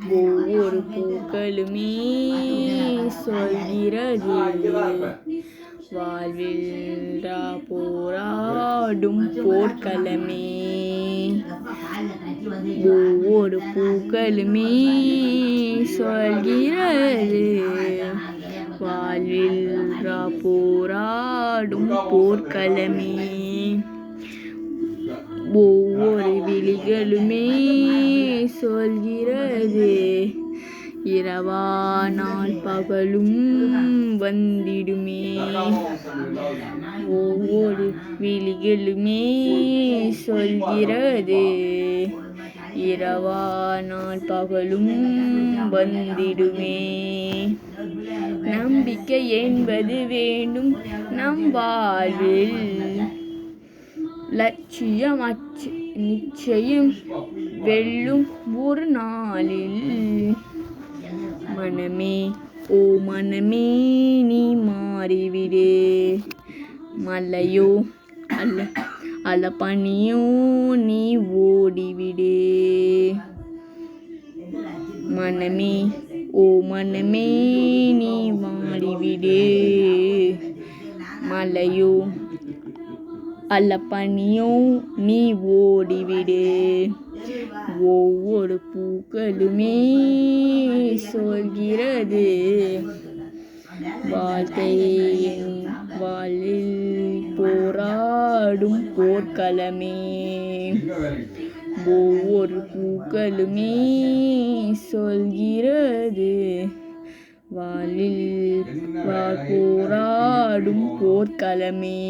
ஒவ்வொரு பூக்களுமே சொல்கிறது வாழ்வில் போராடும் போர்க்களமே. ஒவ்வொரு பூக்களுமே சொல்கிறது வாழ்வில் போராடும் போர்க்களமே. ஒவ்வொரு விழிகளுமே சொல்கிறது இரவானால் பகலும் வந்திடுமே. ஒவ்வொரு விழிகளுமே சொல்கிறது இரவானால் பகலும் வந்திடுமே. நம்பிக்கை என்பது வேண்டும் நம் வாழ்வில் லட்சியம் நிச்சயம் வெல்லும் ஒரு நாளில். மனமே ஓ மனமே நீ மாறிவிடு மலையோ அல்ல பனியோ நீ ஓடிவிடு. மனமே ஓ மனமே நீ மாறிவிடு மலையோ அல்ல பனியோ நீ ஓடிவிடு. ஒவ்வொரு பூக்களுமே சொல்கிறது வாழ்க்கையின் வாழ்வில் போராடும் போர்க்களமே. ஒவ்வொரு பூக்களுமே சொல்கிறது வாழ்வில் போராடும் போர்க்களமே.